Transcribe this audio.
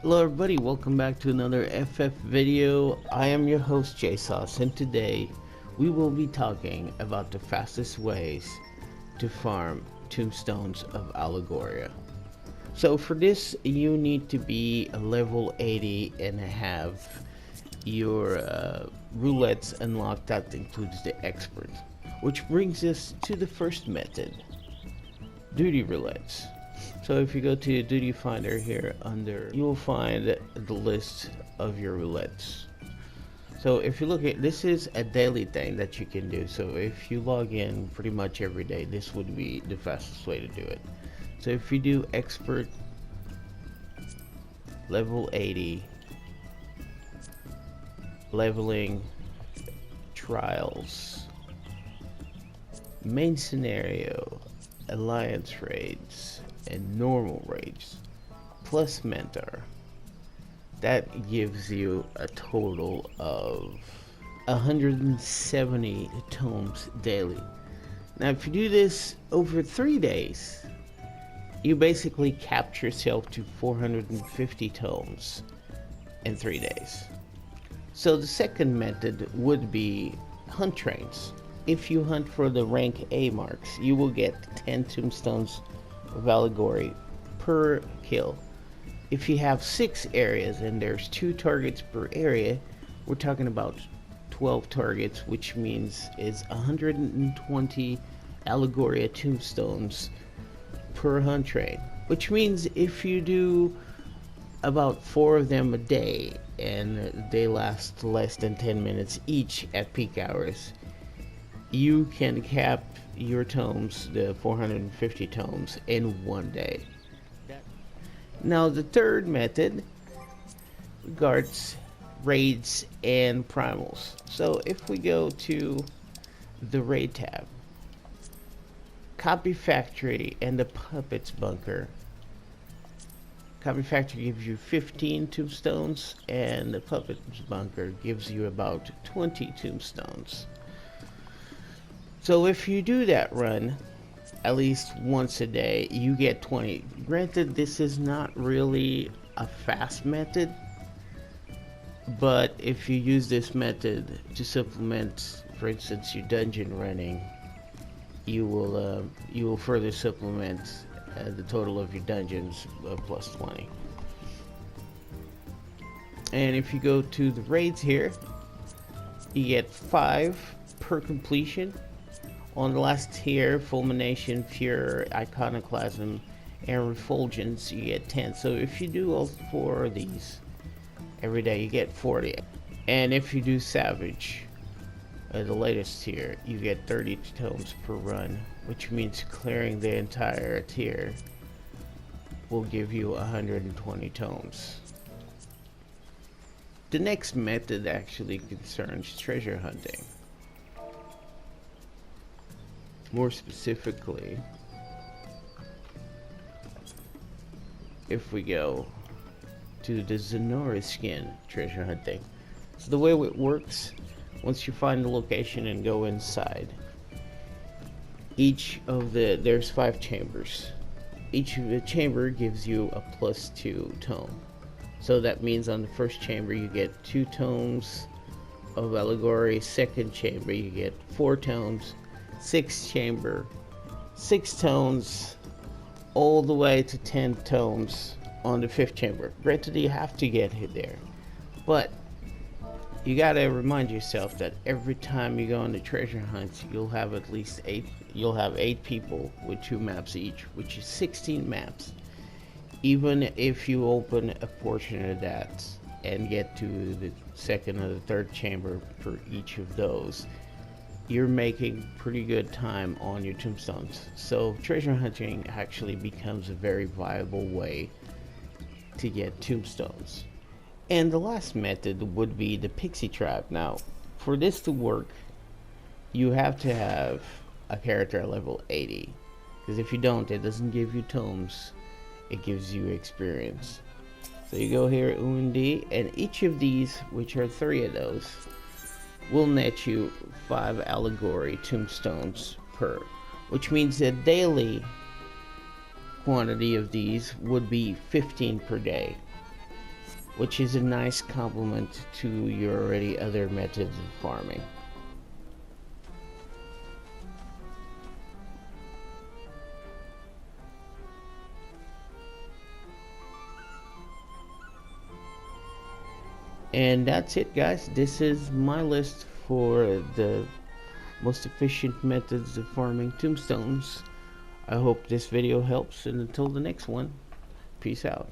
Hello everybody, welcome back to another FF video. I am your host JSauce, and today we will be talking about the fastest ways to farm tombstones of Allegory. So for this you need to be a level 80 and have your roulettes unlocked. That includes the expert, which brings us to the first method, duty roulettes. So if you go to duty finder here under, you will find the list of your roulettes. So if you look at this, is a daily thing that you can do. So if you log in pretty much every day, this would be the fastest way to do it. So if you do expert level 80 leveling trials, main scenario, alliance raids, and normal raids plus mentor, that gives you a total of 170 tomes daily. Now if you do this over 3 days, you basically cap yourself to 450 tomes in 3 days. So the second method would be hunt trains. If you hunt for the rank A marks, you will get 10 tombstones of Allegory per kill. If you have 6 areas and there's 2 targets per area, we're talking about 12 targets, which means is 120 Allegory tombstones per hunt train. Which means if you do about 4 of them a day and they last less than 10 minutes each at peak hours, you can cap your tomes, the 450 tomes, in 1 day. Now the third method regards raids and primals. So if we go to the raid tab, Copy Factory and the Puppets Bunker. Copy Factory gives you 15 tombstones and the Puppets Bunker gives you about 20 tombstones. So if you do that run at least once a day, you get 20. Granted, this is not really a fast method, but if you use this method to supplement, for instance, your dungeon running, you will further supplement the total of your dungeons plus 20. And if you go to the raids here, you get 5 per completion. On the last tier, Fulmination, Furor, Iconoclasm, and Refulgence, you get 10. So if you do all 4 of these every day, you get 40. And if you do Savage, the latest tier, you get 30 tomes per run, which means clearing the entire tier will give you 120 tomes. The next method actually concerns treasure hunting. More specifically, if we go to the Zenora skin treasure hunting. So the way it works, once you find the location and go inside, there's 5 chambers. Each of the chamber gives you a +2 tome. So that means on the first chamber you get 2 tomes of Allegory, second chamber you get 4 tomes, 6th chamber 6 tomes, all the way to 10 tomes on the 5th chamber. Granted, you have to get hit there, but you gotta remind yourself that every time you go on the treasure hunt, you'll have at least 8. You'll have 8 people with 2 maps each, which is 16 maps. Even if you open a portion of that and get to the 2nd or the 3rd chamber for each of those, you're making pretty good time on your tombstones. So treasure hunting actually becomes a very viable way to get tombstones. And the last method would be the Pixie Trap. Now, for this to work, you have to have a character at level 80. Because if you don't, it doesn't give you tomes, it gives you experience. So you go here, UND, and each of these, which are 3 of those, will net you 5 Allegory tombstones per, which means that daily quantity of these would be 15 per day. which is a nice complement to your already other methods of farming. And that's it, guys. This is my list for the most efficient methods of farming tombstones. I hope this video helps, and until the next one, peace out.